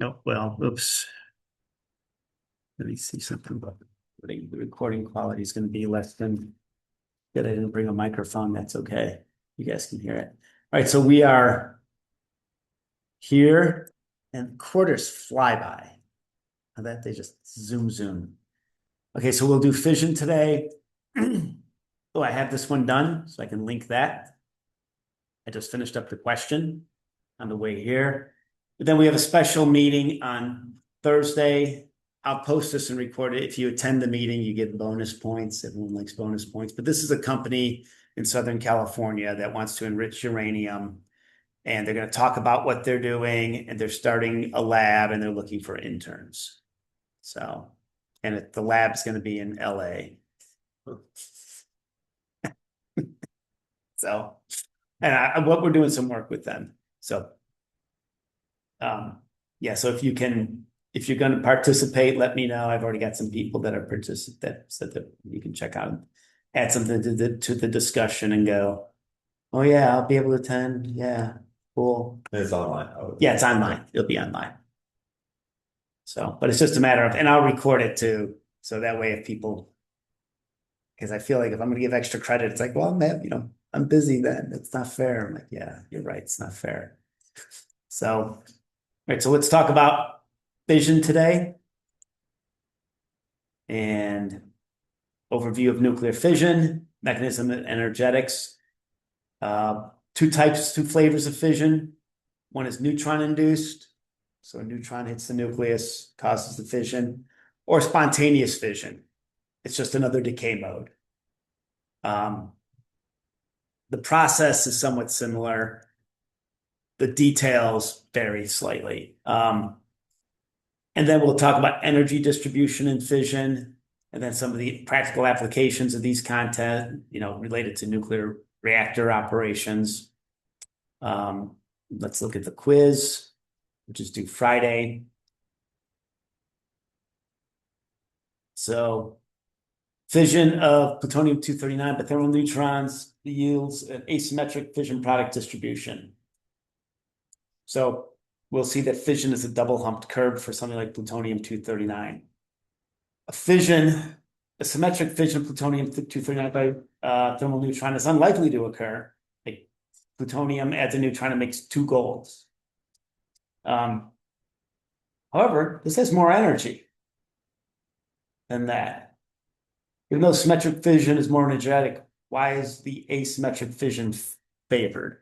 No, well, oops. Let me see something about the recording quality is going to be less than good. I didn't bring a microphone. That's okay. You guys can hear it. All right, so we are here and quarters fly by. How that they just zoom. Okay, so we'll do fission today. Oh, I have this one done, so I can link that. I just finished up the question on the way here. But then we have a special meeting on Thursday. I'll post this and record it. If you attend the meeting, you get bonus points. Everyone likes bonus points. But this is a company in Southern California that wants to enrich uranium. And they're going to talk about what they're doing. And they're starting a lab and they're looking for interns. So, and the lab's going to be in LA. So, and what we're doing some work with them. So, yeah, so if you're going to participate, let me know. I've already got some people that are that said that you can check out, add something to the discussion and go, oh yeah, I'll be able to attend. Yeah, cool. It's online. Yeah, it's online. It'll be online. So, but it's just a matter of, and I'll record it too. So that way if people, because I feel like if I'm gonna give extra credit, it's like, well, man, I'm busy then. It's not fair. I'm like, yeah, you're right. It's not fair. So, right, so let's talk about fission today and overview of nuclear fission, mechanism and energetics. Two flavors of fission. One is neutron induced. So a neutron hits the nucleus, causes the fission, or spontaneous fission. It's just another decay mode. The process is somewhat similar. The details vary slightly. And then we'll talk about energy distribution in fission, and then some of the practical applications of these content, related to nuclear reactor operations. Let's look at the quiz, which is due Friday. So fission of plutonium-239 by thermal neutrons yields an asymmetric fission product distribution. So we'll see that fission is a double humped curve for something like plutonium-239. A symmetric fission of plutonium-239 by thermal neutron is unlikely to occur. Like plutonium adds a neutron and makes two golds. However, this has more energy than that. Even though symmetric fission is more energetic, why is the asymmetric fission favored?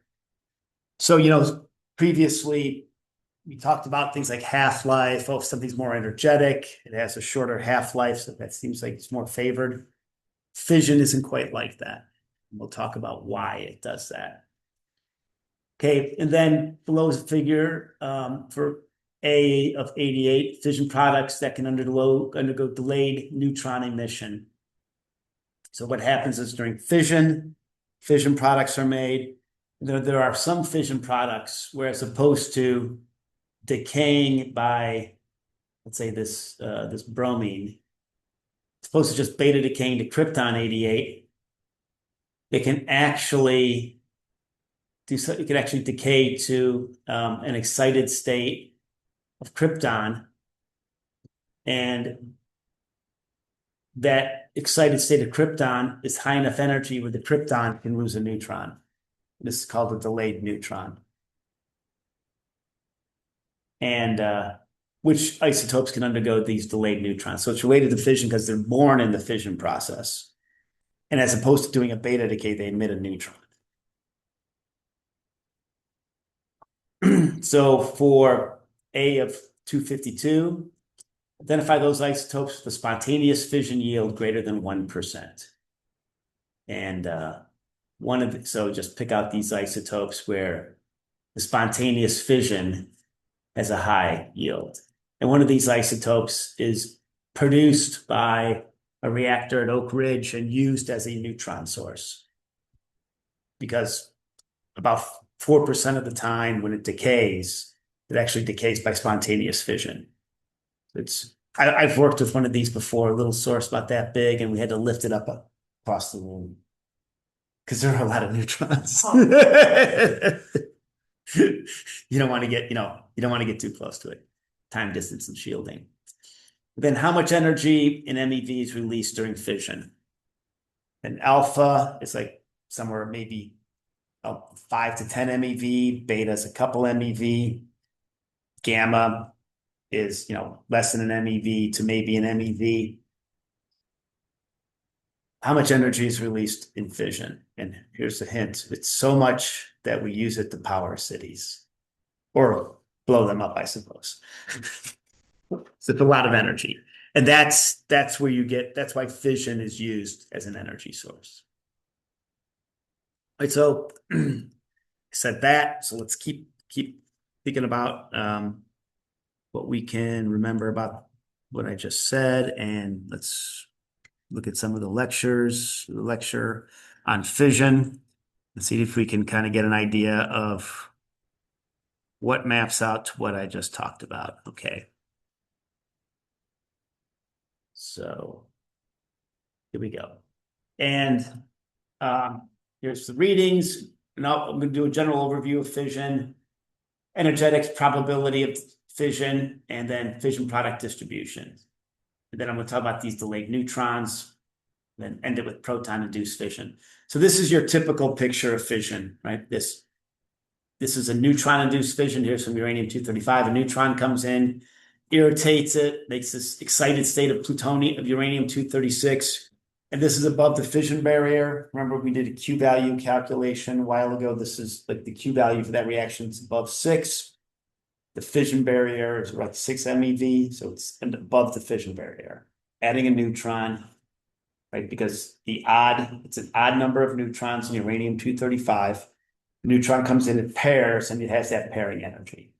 So, previously we talked about things like half-life. Oh, something's more energetic. It has a shorter half-life, so that seems like it's more favored. Fission isn't quite like that. We'll talk about why it does that. Okay, and then below is a figure for A of 88 fission products that can undergo delayed neutron emission. So what happens is during fission products are made. There are some fission products where, as opposed to decaying by, let's say this bromine, it's supposed to just beta decaying to krypton 88. It can actually decay to an excited state of krypton, and that excited state of krypton is high enough energy where the krypton can lose a neutron. This is called a delayed neutron. And which isotopes can undergo these delayed neutrons? So it's related to fission because they're born in the fission process. And as opposed to doing a beta decay, they emit a neutron. So for A of 252, identify those isotopes with a spontaneous fission yield greater than 1%. And so just pick out these isotopes where the spontaneous fission has a high yield. And one of these isotopes is produced by a reactor at Oak Ridge and used as a neutron source. Because about 4% of the time when it decays, it actually decays by spontaneous fission. I've worked with one of these before, a little source about that big, and we had to lift it up across the room because there are a lot of neutrons. You don't want to get too close to it. time, distance, and shielding. Then how much energy in MeV is released during fission? And alpha is like somewhere maybe 5 to 10 MeV, beta is a couple MeV, gamma is, less than an MeV to maybe an MeV. How much energy is released in fission? And here's the hint. It's so much that we use it to power cities or blow them up, I suppose. So it's a lot of energy. And that's where that's why fission is used as an energy source. All right, so I said that. So let's keep thinking about what we can remember about what I just said. And let's look at some of the lectures, the lecture on fission, and see if we can kind of get an idea of what maps out to what I just talked about. Okay. So here we go. And here's the readings. Now I'm going to do a general overview of fission, energetics, probability of fission, and then fission product distribution. And then I'm going to talk about these delayed neutrons, then end it with proton-induced fission. So this is your typical picture of fission, right? This is a neutron-induced fission. Here's some uranium-235. A neutron comes in, irritates it, makes this excited state of plutonium, of uranium-236. And this is above the fission barrier. Remember, we did a Q value calculation a while ago. This is like the Q value for that reaction is above 6. The fission barrier is like 6 MeV, so it's above the fission barrier. Adding a neutron, right? Because it's an odd number of neutrons in uranium-235. The neutron comes in, it pairs, and it has that pairing energy.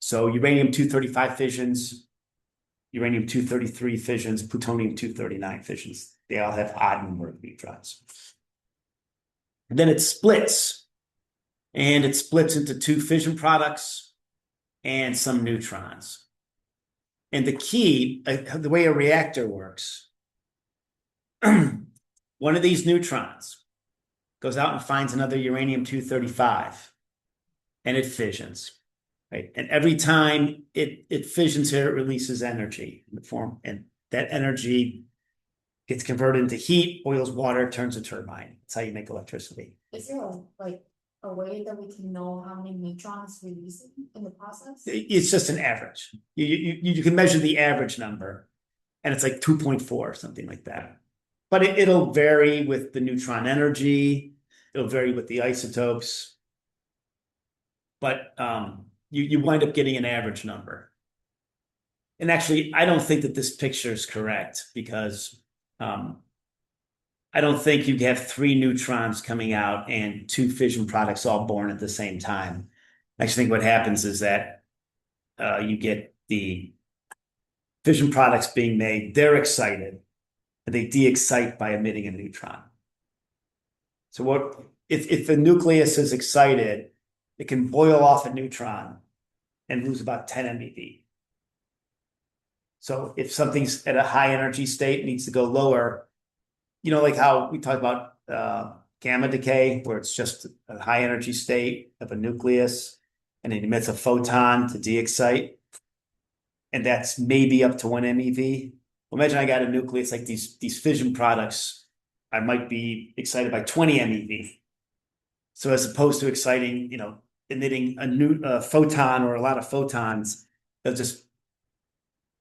So uranium-235 fissions, uranium-233 fissions, plutonium-239 fissions. They all have odd number of neutrons. And then it splits. And it splits into 2 fission products and some neutrons. And the key, the way a reactor works, one of these neutrons goes out and finds another uranium-235, and it fissions. Right. And every time it fissions here, it releases energy in the form, and that energy gets converted into heat, boils water, turns a turbine. That's how you make electricity. Is there a way that we can know how many neutrons releasing in the process? It's just an average. You can measure the average number, and it's like 2.4 or something like that. But it'll vary with the neutron energy. It'll vary with the isotopes. But you wind up getting an average number. And actually, I don't think that this picture is correct because I don't think you have 3 neutrons coming out and 2 fission products all born at the same time. I actually think what happens is that you get the fission products being made, they're excited, and they de-excite by emitting a neutron. So if the nucleus is excited, it can boil off a neutron and lose about 10 MeV. So if something's at a high energy state, it needs to go lower, like how we talk about gamma decay, where it's just a high energy state of a nucleus and it emits a photon to de-excite. And that's maybe up to 1 MeV. Well, imagine I got a nucleus like these fission products. I might be excited by 20 MeV. So as opposed to exciting, emitting a photon or a lot of photons, they'll just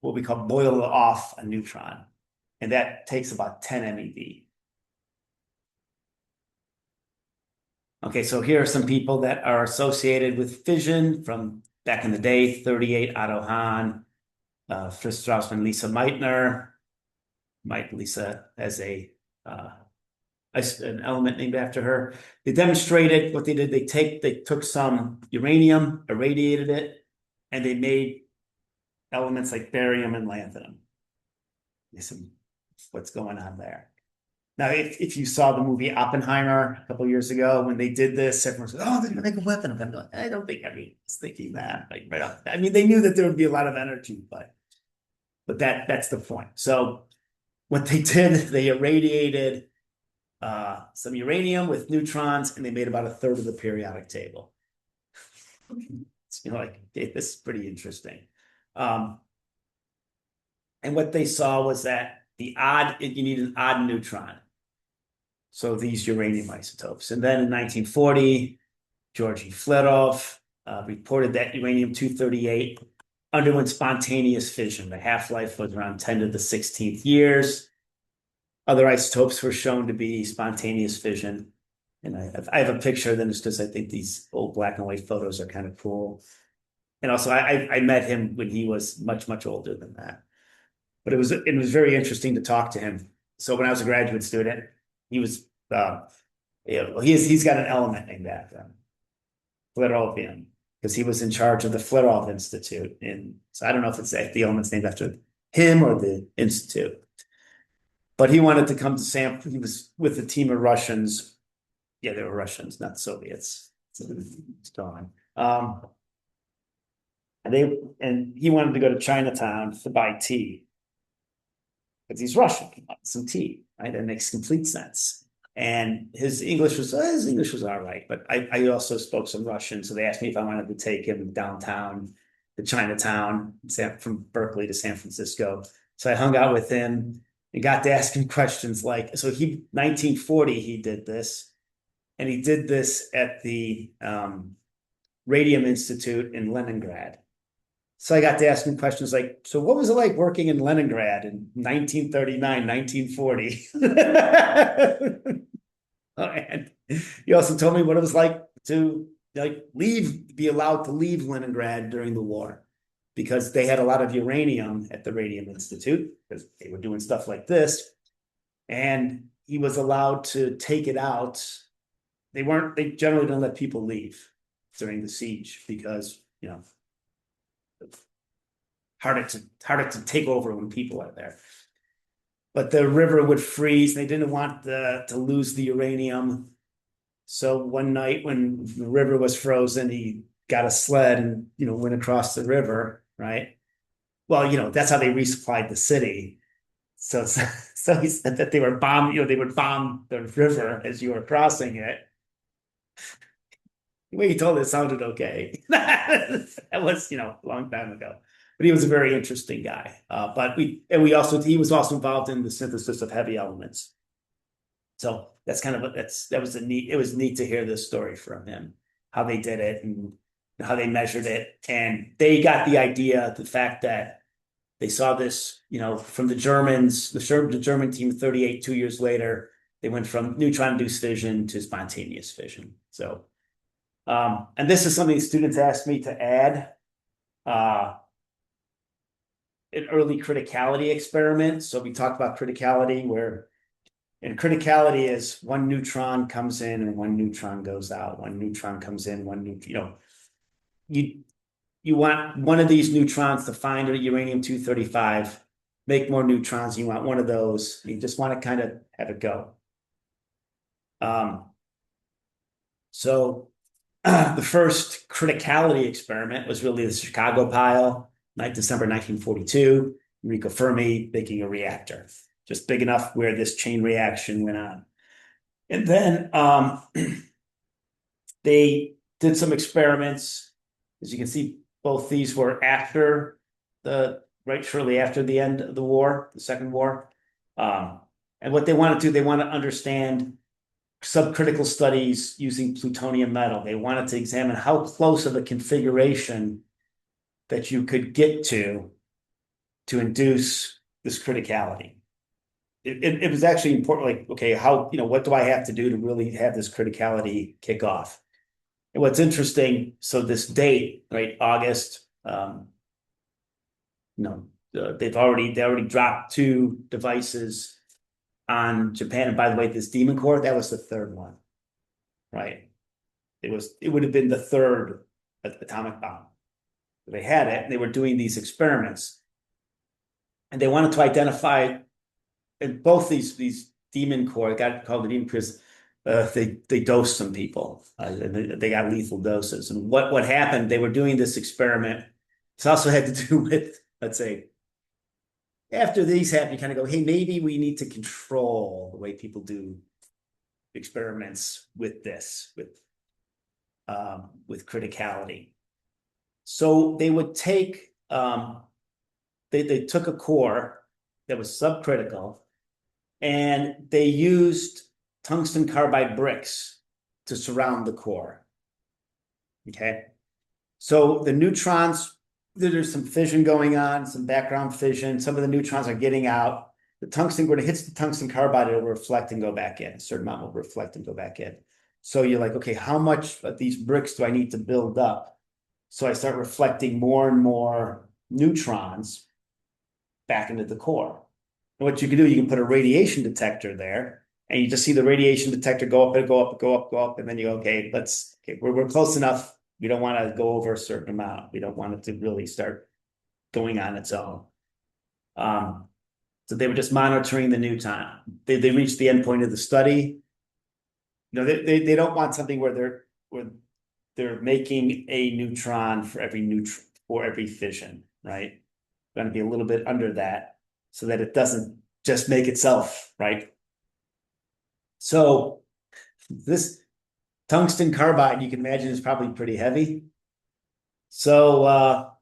what we call boil off a neutron. And that takes about 10 MeV. Okay, so here are some people that are associated with fission from back in the day: 38 Otto Hahn, Fritz Strassmann, Lisa Meitner. Lisa has an element named after her. They demonstrated what they did. They took some uranium, irradiated it, and they made elements like barium and lanthanum. They said, what's going on there? Now, if you saw the movie Oppenheimer a couple of years ago, when they did this, everyone said, "Oh, they're going to make a weapon." I'm like, I don't think everyone was thinking that. Like, right off. I mean, they knew that there would be a lot of energy, but that's the point. So what they did, they irradiated some uranium with neutrons, and they made about 1/3 of the periodic table. It's, this is pretty interesting. Um, and what they saw was that you need an odd neutron. So these uranium isotopes. And then in 1940, Georgy Fledov reported that uranium-238 underwent spontaneous fission. The half-life was around 10 to the 16th years. Other isotopes were shown to be spontaneous fission. And I have a picture of them just because I think these old black and white photos are kind of cool. And also, I met him when he was much, much older than that. But it was very interesting to talk to him. So when I was a graduate student, he was well, he's got an element named after him, Flerovian, because he was in charge of the Flerov Institute. And so I don't know if the element's named after him or the institute. But he wanted to come to He was with a team of Russians. Yeah, they were Russians, not Soviets. So it's gone. And he wanted to go to Chinatown to buy tea because he's Russian. He wants some tea, right? That makes complete sense. And his English was all right, but I also spoke some Russian, so they asked me if I wanted to take him downtown to Chinatown, from Berkeley to San Francisco. So I hung out with him and got to ask him questions like, 1940 he did this, and he did this at the Radium Institute in Leningrad. So I got to ask him questions like, so what was it like working in Leningrad in 1939, 1940? And he also told me what it was like to be allowed to leave Leningrad during the war, because they had a lot of uranium at the Radium Institute because they were doing stuff like this. And he was allowed to take it out. They generally don't let people leave during the siege because, harder to take over when people are there. But the river would freeze. They didn't want to lose the uranium. So one night when the river was frozen, he got a sled and, went across the river, right? Well, that's how they resupplied the city. So he said that they would bomb the river as you were crossing it. The way he told it sounded okay. That was, a long time ago. But he was a very interesting guy. He was also involved in the synthesis of heavy elements. So that's it was neat to hear this story from him, how they did it and how they measured it. And they got the fact that they saw this, from the Germans, the German team 38, 2 years later, they went from neutron-induced fission to spontaneous fission. So, and this is something students asked me to add. An early criticality experiment. So we talked about criticality, and criticality is one neutron comes in and one neutron goes out. One neutron comes in, you want one of these neutrons to find a uranium-235, make more neutrons. You want one of those. You just want to kind of have it go. So the first criticality experiment was really the Chicago pile. December 1942, Enrico Fermi making a reactor, just big enough where this chain reaction went on. And then they did some experiments. As you can see, both these were shortly after the end of the war, the Second War. And what they want to do, they want to understand subcritical studies using plutonium metal. They wanted to examine how close of a configuration that you could get to induce this criticality. It was actually important, like, okay, what do I have to do to really have this criticality kick off? And what's interesting, so this date, right, August, they already dropped 2 devices on Japan. And by the way, this Demon Core, that was the 3rd one, right? It would have been the 3rd atomic bomb. They had it, and they were doing these experiments, and they wanted to identify. And both these Demon Core got called the Demon because they dosed some people. They got lethal doses. And what happened? They were doing this experiment. This also had to do with, let's say, after these happen, you kind of go, hey, maybe we need to control the way people do experiments with this, with criticality. So they would take they took a core that was subcritical and they used tungsten carbide bricks to surround the core. Okay. So the neutrons, there's some fission going on, some background fission. Some of the neutrons are getting out. The tungsten, when it hits the tungsten carbide, it'll reflect and go back in. A certain amount will reflect and go back in. So you're like, okay, how much of these bricks do I need to build up? So I start reflecting more and more neutrons back into the core. And what you can do, you can put a radiation detector there, and you just see the radiation detector go up and go up, go up, go up, and then you go, okay, we're close enough. We don't want to go over a certain amount. We don't want it to really start going on its own. So they were just monitoring the neutron. They reached the end point of the study. They don't want something where they're making a neutron for every fission, right? Going to be a little bit under that so that it doesn't just make itself, right? So this tungsten carbide, you can imagine, is probably pretty heavy. So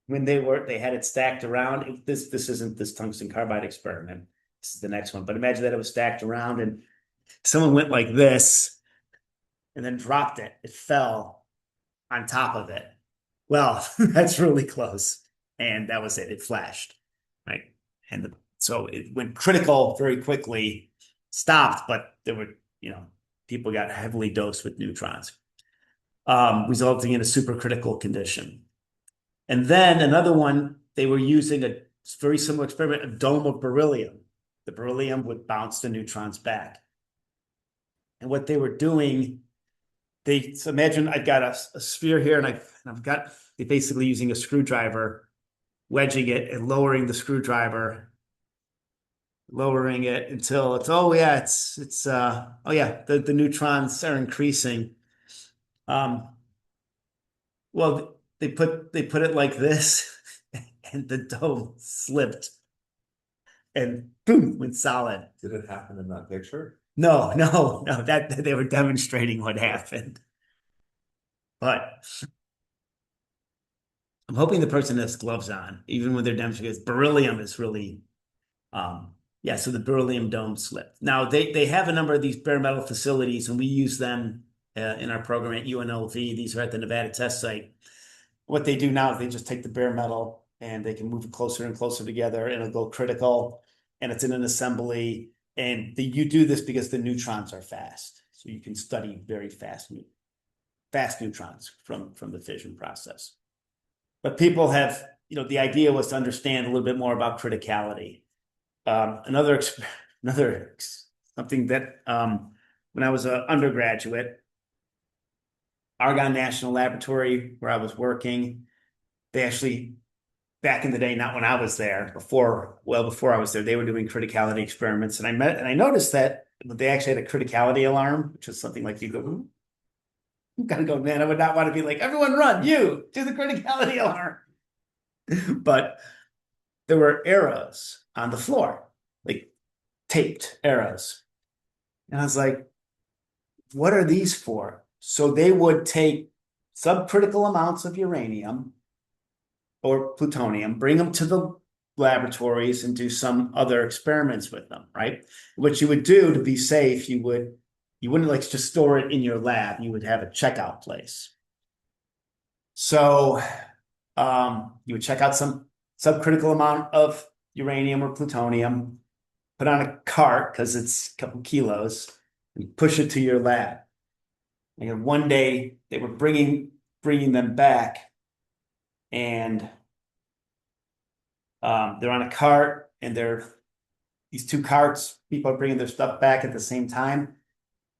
when they had it stacked around, this isn't this tungsten carbide experiment. This is the next one. But imagine that it was stacked around and someone went like this and then dropped it. It fell on top of it. Well, that's really close. And that was it. It flashed, right? And so it went critical very quickly, stopped, but there were, people got heavily dosed with neutrons, resulting in a supercritical condition. And then another one, they were using a very similar experiment, a dome of beryllium. The beryllium would bounce the neutrons back. And what they were doing, so imagine I've got a sphere here and they're basically using a screwdriver, wedging it and lowering the screwdriver, lowering it until the neutrons are increasing. Well, they put it like this and the dome slipped and boom, went solid. Did it happen in that picture? No, that they were demonstrating what happened. But I'm hoping the person has gloves on, even when they're demonstrating. Beryllium is really, so the beryllium dome slipped. Now they have a number of these bare metal facilities, and we use them in our program at UNLV. These are at the Nevada test site. What they do now is they just take the bare metal and they can move it closer and closer together, and it'll go critical, and it's in an assembly. And you do this because the neutrons are fast, so you can study very fast neutrons from the fission process. But people have, the idea was to understand a little bit more about criticality. Another something that when I was an undergraduate, Argonne National Laboratory, where I was working, they actually, back in the day, not when I was there, before I was there, they were doing criticality experiments. And I noticed that they actually had a criticality alarm, which is something like you go, you gotta go, man, I would not want to be like, everyone run, you do the criticality alarm. But there were arrows on the floor, like taped arrows. And I was like, what are these for? So they would take subcritical amounts of uranium or plutonium, bring them to the laboratories and do some other experiments with them, right? What you would do to be safe, you wouldn't like just store it in your lab. You would have a checkout place. So you would check out some subcritical amount of uranium or plutonium, put on a cart because it's a couple kilos, and push it to your lab. And one day they were bringing them back, and they're on a cart, and these two carts. People are bringing their stuff back at the same time,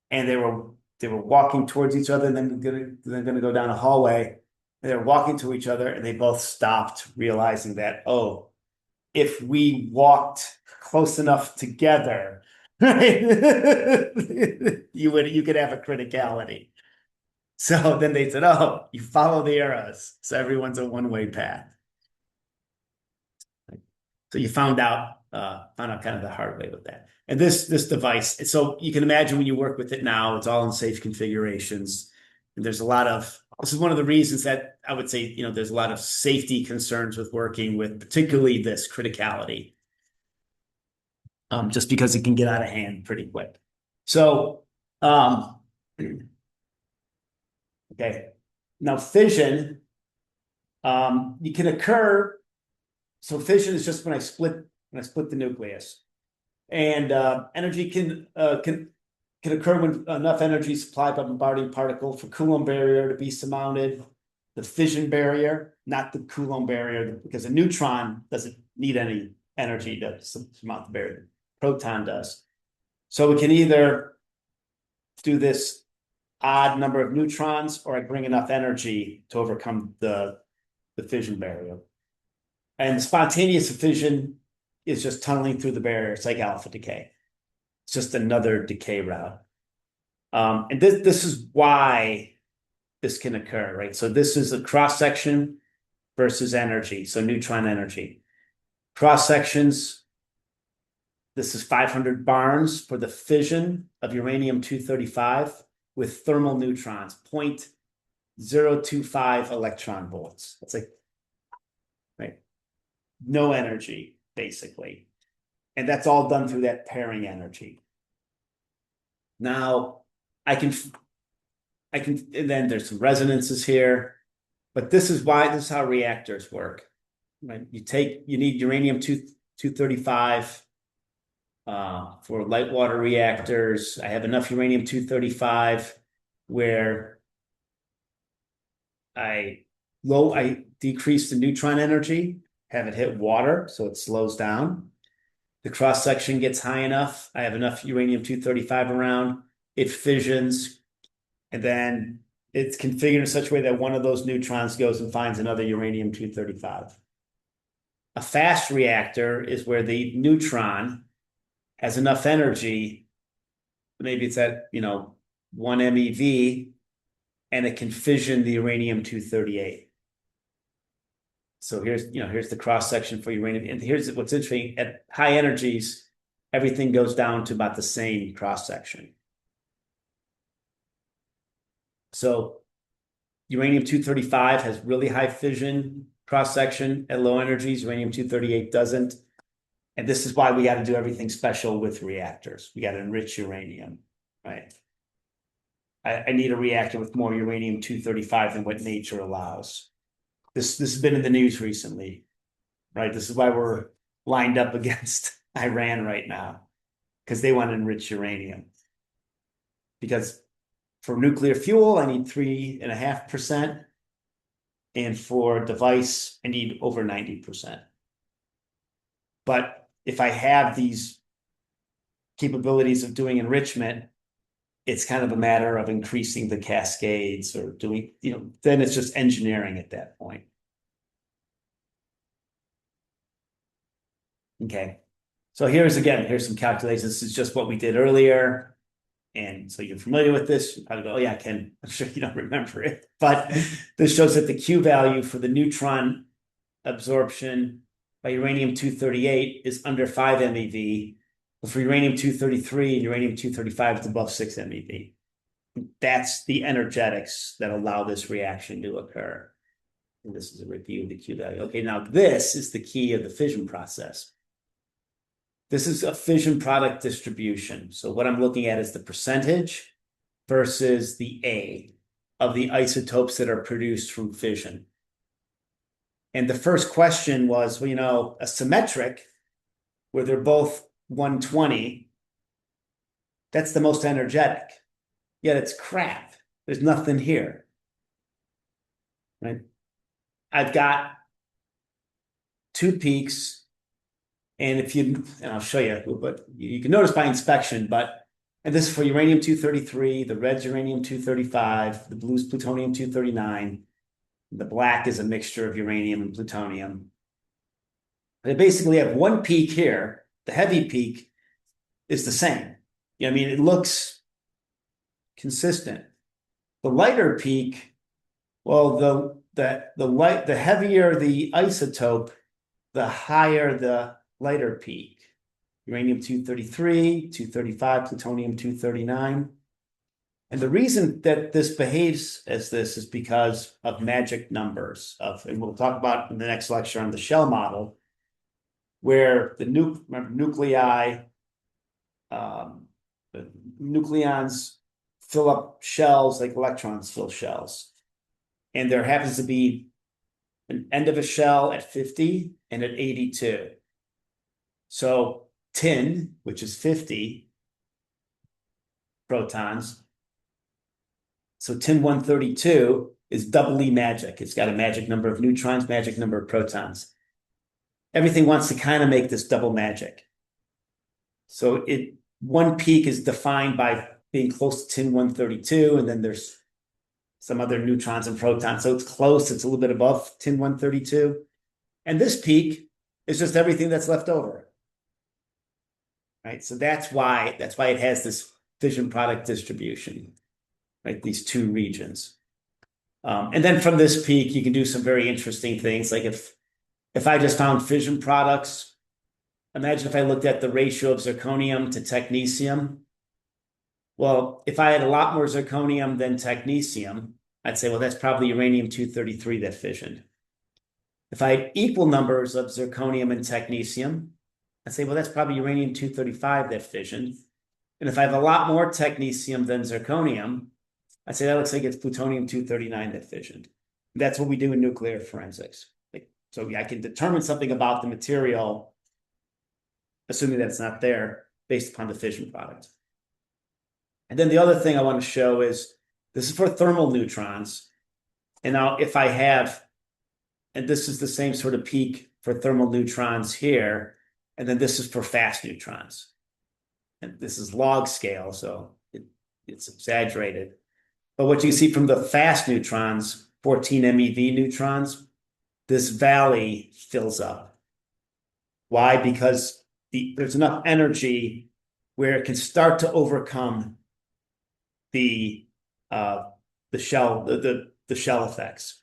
and they were walking towards each other, and then they're gonna go down a hallway. And they're walking to each other, and they both stopped, realizing that, oh, if we walked close enough together, right, you could have a criticality. So then they said, oh, you follow the arrows. So everyone's a one-way path. So you found out kind of the hard way with that. And this device, so you can imagine when you work with it now, it's all in safe configurations. And there's a lot of This is one of the reasons that I would say, there's a lot of safety concerns with working with particularly this criticality. Just because it can get out of hand pretty quick. So, okay, now fission, you can occur. So fission is just when I split the nucleus, and energy can occur when enough energy is supplied by bombarding particle for Coulomb barrier to be surmounted. The fission barrier, not the Coulomb barrier, because a neutron doesn't need any energy to surmount the barrier. Proton does. So we can either do this odd number of neutrons, or I bring enough energy to overcome the fission barrier. And spontaneous fission is just tunneling through the barrier. It's like alpha decay. It's just another decay route. And this is why this can occur, right? So this is a cross section versus energy. So neutron energy. Cross sections. This is 500 barns for the fission of uranium-235 with thermal neutrons, 0.025 electron volts. That's like, right? No energy, basically. And that's all done through that pairing energy. Now, I can, and then there's some resonances here, but this is how reactors work. Right? You need uranium-235 for light water reactors. I have enough uranium-235 where I decrease the neutron energy, have it hit water, so it slows down. The cross section gets high enough. I have enough uranium-235 around. It fissions, and then it's configured in such a way that one of those neutrons goes and finds another uranium-235. A fast reactor is where the neutron has enough energy, maybe it's at 1 MeV, and it can fission the uranium-238. So here's the cross section for uranium, and here's what's interesting: at high energies, everything goes down to about the same cross section. So uranium-235 has really high fission cross section at low energies. Uranium-238 doesn't. And this is why we got to do everything special with reactors. We got to enrich uranium, right? I need a reactor with more uranium-235 than what nature allows. This has been in the news recently, right? This is why we're lined up against Iran right now, because they want to enrich uranium. Because for nuclear fuel, I need 3.5%. And for device, I need over 90%. But if I have these capabilities of doing enrichment, it's kind of a matter of increasing the cascades or doing, then it's just engineering at that point. Okay. So here's some calculations. This is just what we did earlier. And so you're familiar with this. You probably go, oh yeah, Ken, I'm sure you don't remember it. But this shows that the Q value for the neutron absorption by uranium-238 is under 5 MeV. But for uranium-233 and uranium-235, it's above 6 MeV. That's the energetics that allow this reaction to occur. And this is a review of the Q value. Okay, now this is the key of the fission process. This is a fission product distribution. So what I'm looking at is the percentage versus the A of the isotopes that are produced from fission. And the first question was, well, a symmetric, where they're both 120, that's the most energetic. Yet it's crap. There's nothing here. Right? I've got 2 peaks. And I'll show you, but you can notice by inspection, and this is for uranium-233, the red's uranium-235, the blue's plutonium-239, the black is a mixture of uranium and plutonium. They basically have 1 peak here. The heavy peak is the same. It looks consistent. The lighter peak, well, the heavier the isotope, the higher the lighter peak. Uranium-233, 235, plutonium-239. And the reason that this behaves as this is because of magic numbers and we'll talk about in the next lecture on the shell model, where the nuclei, the nucleons fill up shells like electrons fill shells. And there happens to be an end of a shell at 50 and at 82. So tin, which is 50 protons. So tin 132 is doubly magic. It's got a magic number of neutrons, magic number of protons. Everything wants to kind of make this double magic. So one peak is defined by being close to tin 132, and then there's some other neutrons and protons. So it's close, it's a little bit above tin 132. And this peak is just everything that's left over. Right. So that's why it has this fission product distribution, right? These two regions. And then from this peak, you can do some very interesting things. Like if I just found fission products, imagine if I looked at the ratio of zirconium to technetium. Well, if I had a lot more zirconium than technetium, I'd say, well, that's probably uranium-233 that fissioned. If I had equal numbers of zirconium and technetium, I'd say, well, that's probably uranium-235 that fissioned. And if I have a lot more technetium than zirconium, I'd say that looks like it's plutonium-239 that fissioned. That's what we do in nuclear forensics. So I can determine something about the material, assuming that it's not there, based upon the fission product. And then the other thing I want to show is, this is for thermal neutrons. And now if I have, and this is the same sort of peak for thermal neutrons here, and then this is for fast neutrons. And this is log scale, so it's exaggerated. But what you see from the fast neutrons, 14 MeV neutrons, this valley fills up. Why? Because there's enough energy where it can start to overcome the shell effects.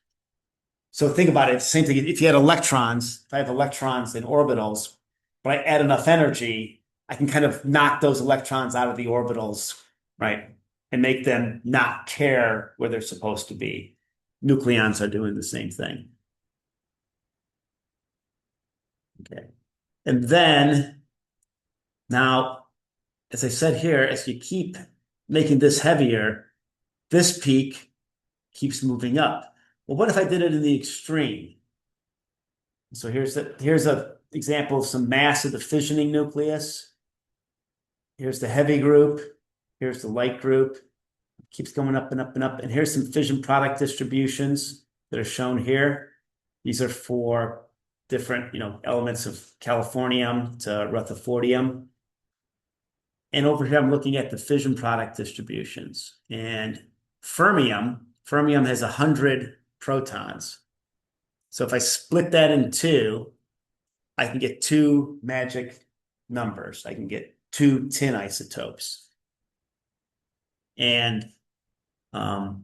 So think about it. Same thing. If you had electrons, if I have electrons in orbitals, but I add enough energy, I can kind of knock those electrons out of the orbitals, right? And make them not care where they're supposed to be. Nucleons are doing the same thing. Okay. And then, now, as I said here, as you keep making this heavier, this peak keeps moving up. Well, what if I did it in the extreme? So here's a example of some mass of the fissioning nucleus. Here's the heavy group. Here's the light group. It keeps going up and up and up. And here's some fission product distributions that are shown here. These are for different, elements of californium to rutherfordium. And over here, I'm looking at the fission product distributions. And fermium has 100 protons. So if I split that in two, I can get two magic numbers. I can get two tin isotopes. And so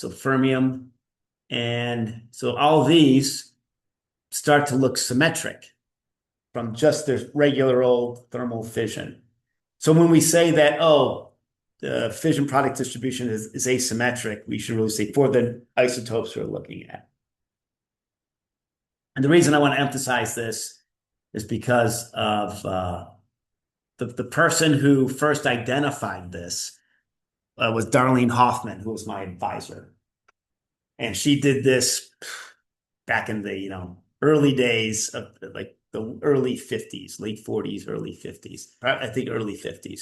fermium. And so all these start to look symmetric from just their regular old thermal fission. So when we say that, the fission product distribution is asymmetric, we should really say for the isotopes we're looking at. And the reason I want to emphasize this is because of the person who first identified this was Darlene Hoffman, who was my advisor. And she did this back in the early days of like the early 50s, late 40s, early 50s, I think early 50s.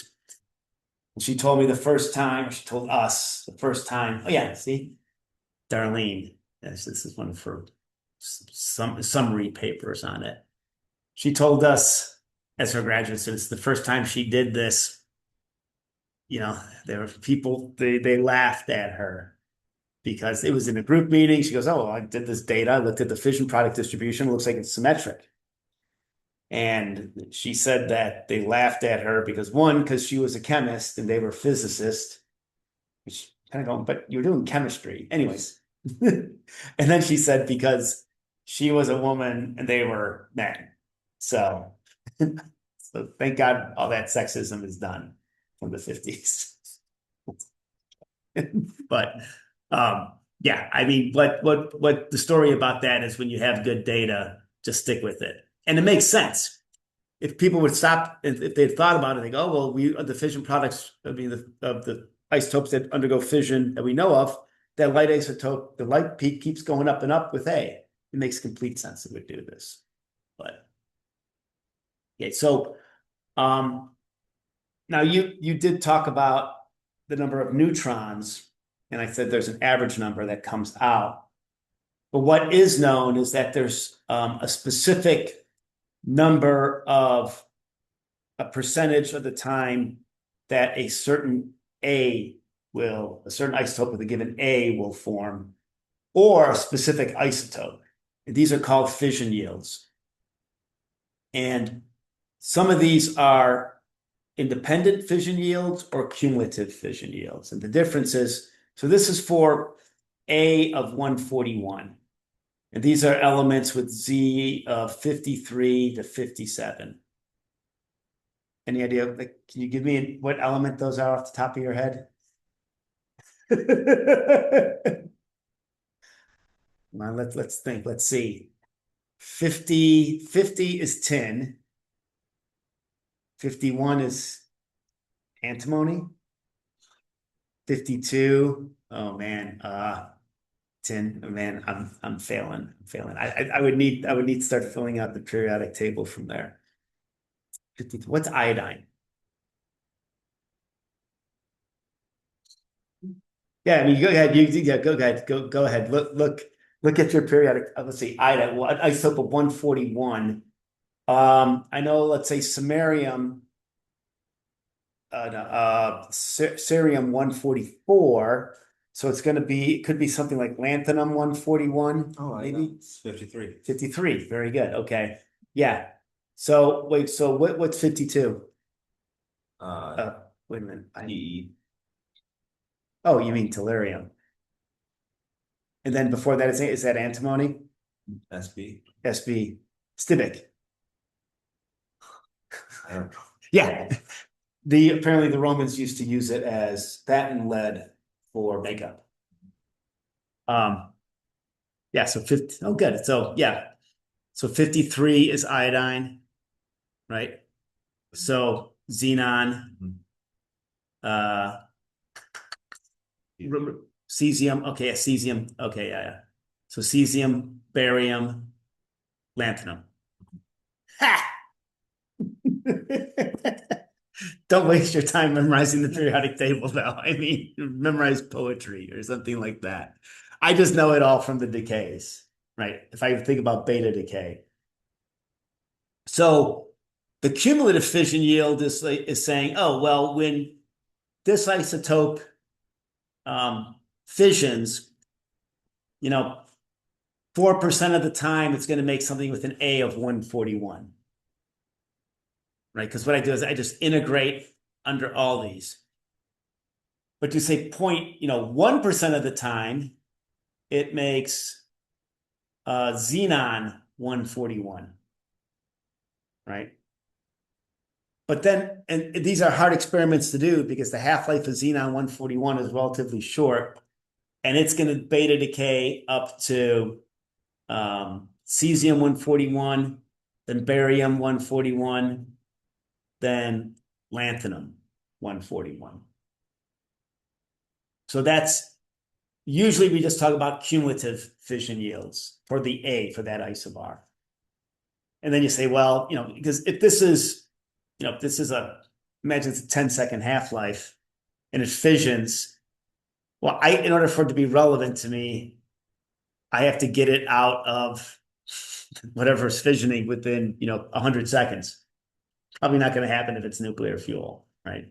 And she told us the first time, oh yeah, see, Darlene, yes, this is one of her some summary papers on it. She told us as her graduate students, the first time she did this, there were people, they laughed at her because it was in a group meeting. She goes, I did this data. I looked at the fission product distribution. It looks like it's symmetric. And she said that they laughed at her because she was a chemist and they were physicists. Which kind of going, but you're doing chemistry. Anyways. And then she said because she was a woman and they were men. So thank God all that sexism is done. from the 50s. But yeah, I mean, what the story about that is when you have good data, just stick with it. And it makes sense. If people would stop, if they'd thought about it, they go, oh, well, the fission products, I mean, of the isotopes that undergo fission that we know of, that light isotope, the light peak keeps going up and up with A. It makes complete sense that we do this. But okay, so now you did talk about the number of neutrons, and I said there's an average number that comes out. But what is known is that there's a specific number of a percentage of the time that a certain isotope with a given A will form, or a specific isotope. And these are called fission yields. And some of these are independent fission yields or cumulative fission yields. And the difference is, so this is for A of 141. And these are elements with Z of 53 to 57. Any idea? Like, can you give me what element those are off the top of your head? Well, let's think. Let's see. 50 is tin. 51 is antimony. 52. Oh man, tin. Man, I'm failing. I would need to start filling out the periodic table from there. 50, what's iodine? Yeah, I mean, go ahead. Go ahead. Go ahead. Look at your periodic. Let's see, iodine. Well, isotope of 141. I know. Let's say samarium. Cerium 144. So it's going to be. It could be something like lanthanum 141. Oh, maybe it's 53. 53. Very good. Okay. Yeah. So wait. So what's 52? Wait a minute. E. Oh, you mean tellurium. And then before that, is that antimony? SB. SB. Stibic. I don't know. Yeah. Apparently the Romans used to use it as that and lead for makeup. Yeah, so 50. Oh, good. So yeah. So 53 is iodine, right? So xenon, cesium. Okay, yeah, cesium. Okay, yeah. So cesium, barium, lanthanum. Ha! Don't waste your time memorizing the periodic table, though. I mean, memorize poetry or something like that. I just know it all from the decays, right? If I think about beta decay. So the cumulative fission yield is saying, oh, well, when this isotope fissions, 4% of the time it's going to make something with an A of 141. Right? Because what I do is I just integrate under all these. But to say 1% of the time, it makes xenon 141. Right? But then, and these are hard experiments to do because the half-life of xenon 141 is relatively short, and it's going to beta decay up to cesium 141, then barium 141, then lanthanum 141. So that's usually we just talk about cumulative fission yields for the A for that isobar. And then you say, well, because if this is, imagine it's a 10-second half-life and it fissions. Well, in order for it to be relevant to me, I have to get it out of whatever's fissioning within, 100 seconds. Probably not going to happen if it's nuclear fuel, right?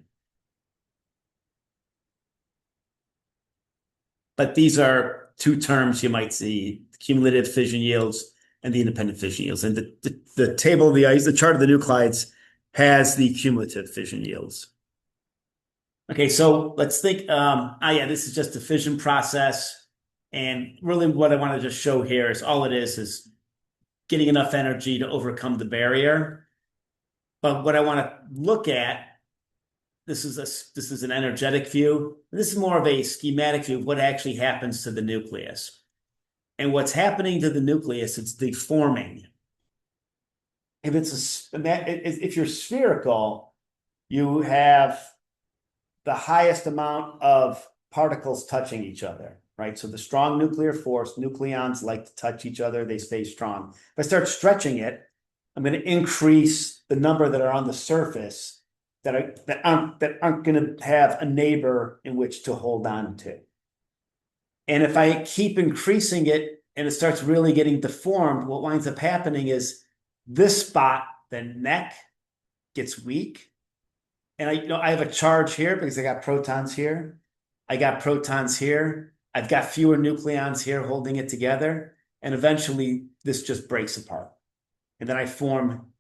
But these are two terms you might see: cumulative fission yields and the independent fission yields. And the table of the chart of the nuclides has the cumulative fission yields. Okay, so let's think. This is just a fission process, and really, what I want to just show here is all it is getting enough energy to overcome the barrier. But what I want to look at this is an energetic view. This is more of a schematic view of what actually happens to the nucleus. And what's happening to the nucleus, it's deforming. If you're spherical, you have the highest amount of particles touching each other, right? So the strong nuclear force, nucleons like to touch each other, they stay strong. If I start stretching it, I'm going to increase the number that are on the surface that aren't going to have a neighbor in which to hold on to. And if I keep increasing it and it starts really getting deformed, what winds up happening is this spot, the neck, gets weak. And I have a charge here because I got protons here. I got protons here. I've got fewer nucleons here holding it together. And eventually this just breaks apart. And then I form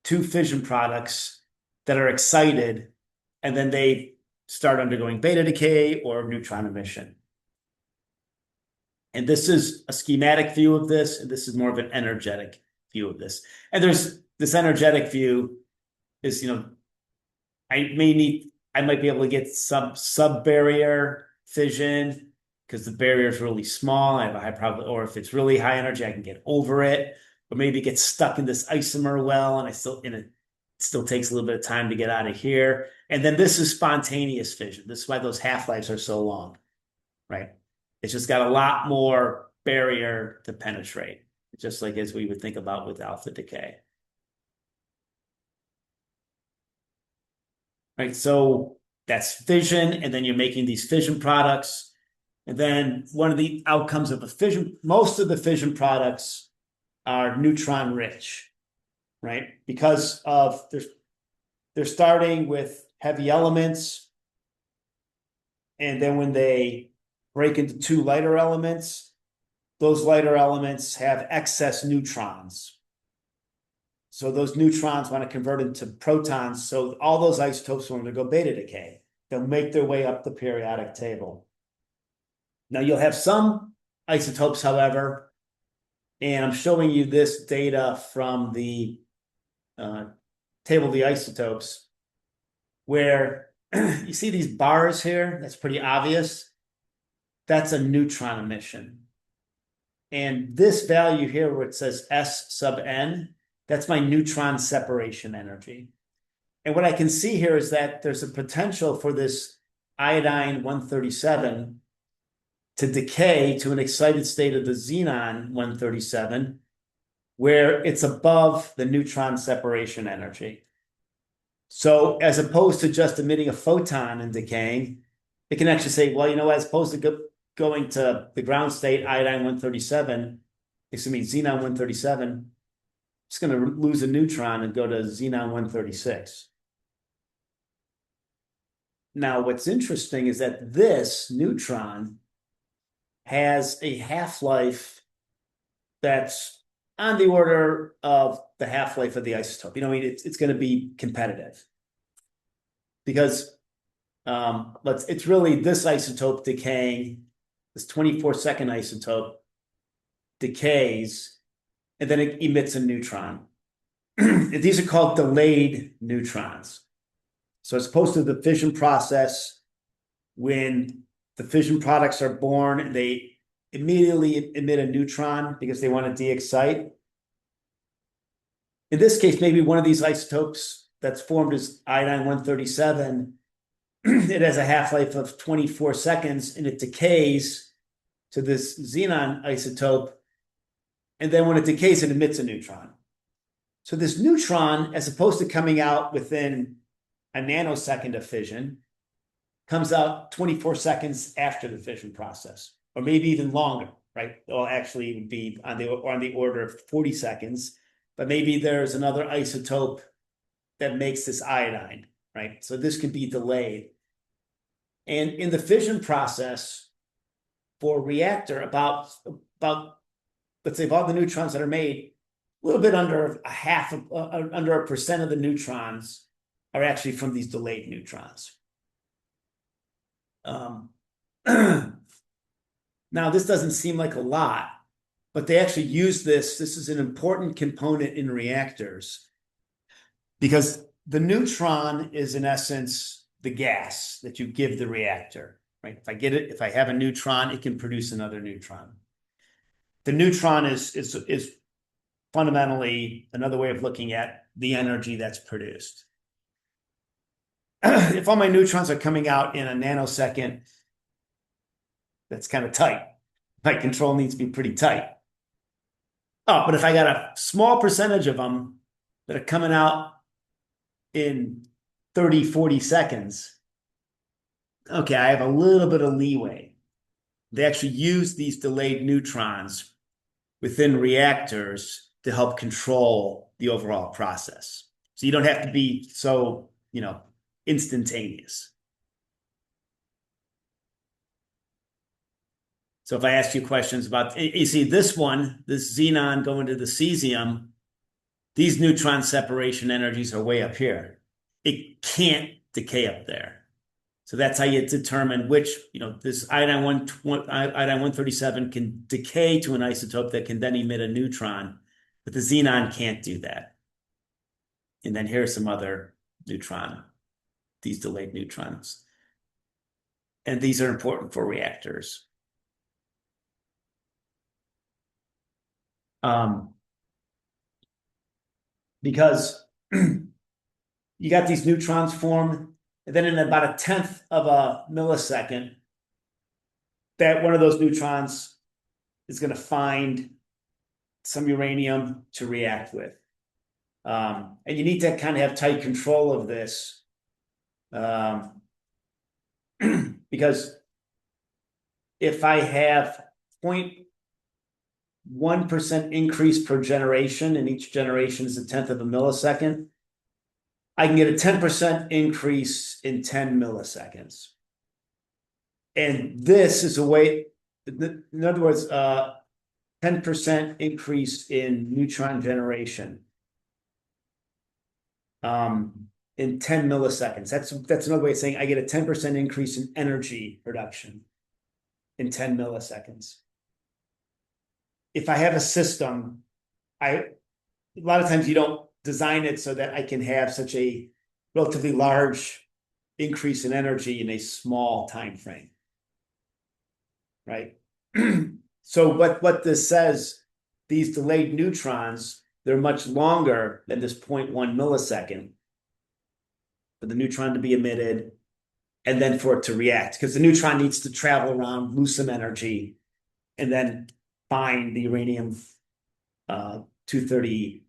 two fission products that are excited, and then they start undergoing beta decay or neutron emission. And this is a schematic view of this, and this is more of an energetic view of this. And there's this energetic view is, I might be able to get some sub-barrier fission because the barrier is really small. I have a high probability, or if it's really high energy, I can get over it, or maybe get stuck in this isomer well, and it still takes a little bit of time to get out of here. And then this is spontaneous fission. This is why those half-lives are so long, right? It's just got a lot more barrier to penetrate, just like as we would think about with alpha decay. Right, so that's fission, and then you're making these fission products. And then one of the outcomes of a fission, most of the fission products are neutron rich, right? Because of they're starting with heavy elements, and then when they break into two lighter elements, those lighter elements have excess neutrons. So those neutrons want to convert into protons. So all those isotopes will undergo beta decay. They'll make their way up the periodic table. Now you'll have some isotopes, however, and I'm showing you this data from the table of the isotopes, where you see these bars here. That's pretty obvious. That's a neutron emission. And this value here where it says S sub n, that's my neutron separation energy. And what I can see here is that there's a potential for this iodine 137 to decay to an excited state of the xenon 137, where it's above the neutron separation energy. So as opposed to just emitting a photon and decaying, it can actually say, well, as opposed to going to the ground state, iodine 137, xenon 137, it's going to lose a neutron and go to xenon 136. Now, what's interesting is that this neutron has a half-life that's on the order of the half-life of the isotope. It's going to be competitive because it's really this isotope decaying, this 24-second isotope decays, and then it emits a neutron. These are called delayed neutrons. So as opposed to the fission process, when the fission products are born, they immediately emit a neutron because they want to de-excite. In this case, maybe one of these isotopes that's formed is iodine 137. It has a half-life of 24 seconds, and it decays to this xenon isotope. And then when it decays, it emits a neutron. So this neutron, as opposed to coming out within a nanosecond of fission, comes out 24 seconds after the fission process, or maybe even longer, right? Well, actually, it would be on the order of 40 seconds, but maybe there's another isotope that makes this iodine, right? So this could be delayed. And in the fission process for a reactor, about let's say of all the neutrons that are made, a little bit under under 1% of the neutrons are actually from these delayed neutrons. Now, this doesn't seem like a lot, but they actually use this. This is an important component in reactors because the neutron is, in essence, the gas that you give the reactor, right? If I have a neutron, it can produce another neutron. The neutron is fundamentally another way of looking at the energy that's produced. If all my neutrons are coming out in a nanosecond, that's kind of tight. My control needs to be pretty tight. Oh, but if I got a small percentage of them that are coming out in 30, 40 seconds, okay, I have a little bit of leeway. They actually use these delayed neutrons within reactors to help control the overall process. So you don't have to be so, instantaneous. So if I ask you questions about, you see this one, this xenon going to the cesium, these neutron separation energies are way up here. It can't decay up there. So that's how you determine which, this iodine 137 can decay to an isotope that can then emit a neutron, but the xenon can't do that. And then here's some other these delayed neutrons. And these are important for reactors. Because you got these neutrons formed, and then in about a tenth of a millisecond, that one of those neutrons is going to find some uranium to react with. And you need to kind of have tight control of this, because if I have 0.1% increase per generation, and each generation is a tenth of a millisecond, I can get a 10% increase in 10 milliseconds. And this is a way, in other words, 10% increase in neutron generation in 10 milliseconds. That's another way of saying I get a 10% increase in energy production in 10 milliseconds. If I have a system, a lot of times you don't design it so that I can have such a relatively large increase in energy in a small time frame, right? So what this says, these delayed neutrons, they're much longer than this 0.1 millisecond for the neutron to be emitted and then for it to react, because the neutron needs to travel around, lose some energy, and then find the uranium 235.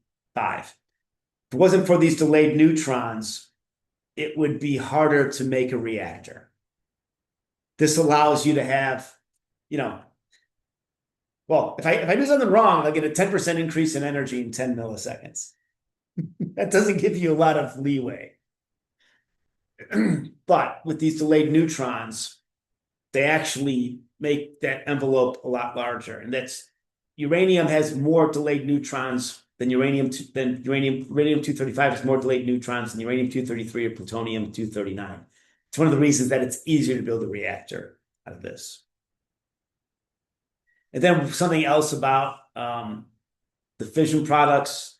If it wasn't for these delayed neutrons, it would be harder to make a reactor. This allows you to have, well, if I do something wrong, I'll get a 10% increase in energy in 10 milliseconds. That doesn't give you a lot of leeway. But with these delayed neutrons, they actually make that envelope a lot larger. And that's uranium has more delayed neutrons than uranium 235 has more delayed neutrons than uranium 233 or plutonium 239. It's one of the reasons that it's easier to build a reactor out of this. And then something else about the fission products,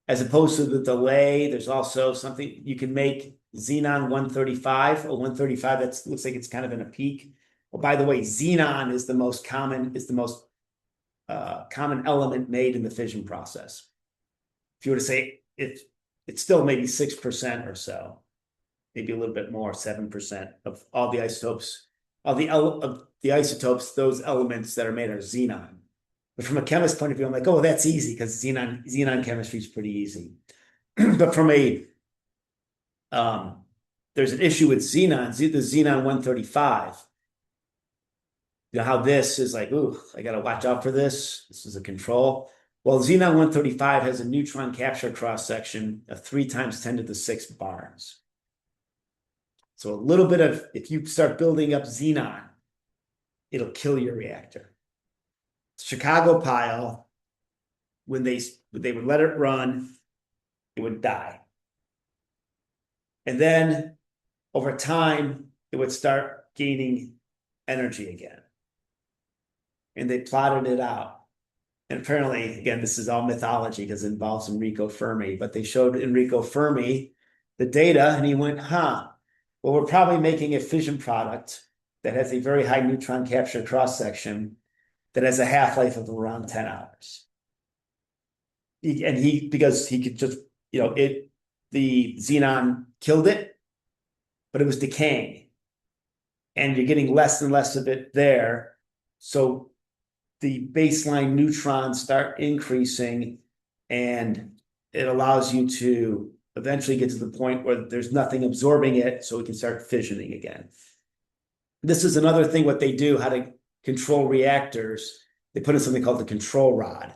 as opposed to the delay, there's also something you can make xenon 135 or 135 that looks like it's kind of in a peak. Well, by the way, xenon is the most common element made in the fission process. If you were to say it's still maybe 6% or so, maybe a little bit more, 7% of all the isotopes, of the isotopes, those elements that are made are xenon. But from a chemist point of view, I'm like, oh, that's easy because xenon chemistry is pretty easy. But from there's an issue with xenon, the xenon 135. You know how this is like, ooh, I got to watch out for this. This is a control. Well, xenon 135 has a neutron capture cross-section of 3 × 10⁶ bars. So a little bit of, if you start building up xenon, it'll kill your reactor. Chicago pile, when they would let it run, it would die. And then over time, it would start gaining energy again. And they plotted it out. And apparently, again, this is all mythology because it involves Enrico Fermi, but they showed Enrico Fermi the data and he went, well, Well, we're probably making a fission product that has a very high neutron capture cross section that has a half-life of around 10 hours. Because he could just, the xenon killed it, but it was decaying. And you're getting less and less of it there. So the baseline neutrons start increasing, and it allows you to eventually get to the point where there's nothing absorbing it, so we can start fissioning again. This is another thing what they do, how to control reactors. They put in something called the control rod.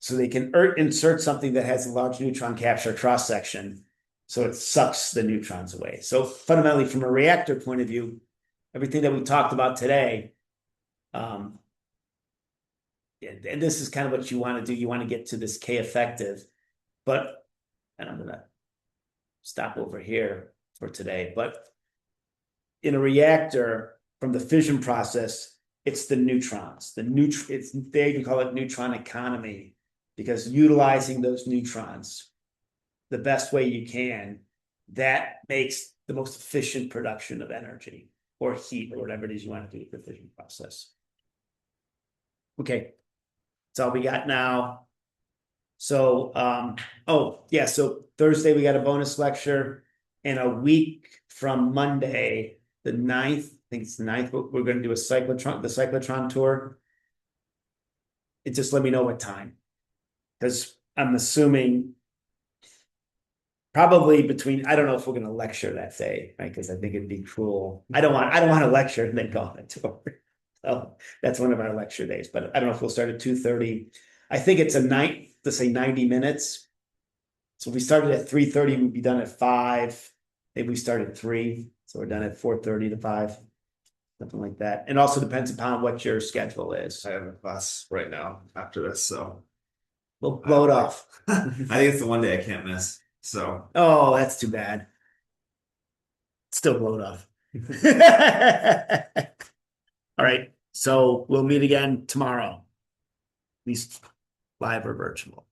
So they can insert something that has a large neutron capture cross section, so it sucks the neutrons away. So fundamentally, from a reactor point of view, everything that we talked about today, and this is kind of what you want to do. You want to get to this K effective, and I'm gonna stop over here for today. But in a reactor, from the fission process, it's the neutrons. They even call it neutron economy, because utilizing those neutrons the best way you can, that makes the most efficient production of energy or heat or whatever it is you want to do with the fission process. Okay, that's all we got now. So, so Thursday we got a bonus lecture, and a week from Monday, the 9th, I think it's the 9th, we're going to do the cyclotron tour. It just let me know what time, because I'm assuming probably I don't know if we're going to lecture that day, right? Because I think it'd be cruel. I don't want to lecture and then go on a tour. So that's one of our lecture days, but I don't know if we'll start at 2:30. I think it's let's say 90 minutes. So if we started at 3:30, we'd be done at 5. Maybe we start at 3. So we're done at 4:30 to 5, something like that. And also depends upon what your schedule is. I have a class right now after this, so We'll blow it off. I think it's the one day I can't miss. So Oh, that's too bad. Still blow it off. All right. So we'll meet again tomorrow, at least live or virtual.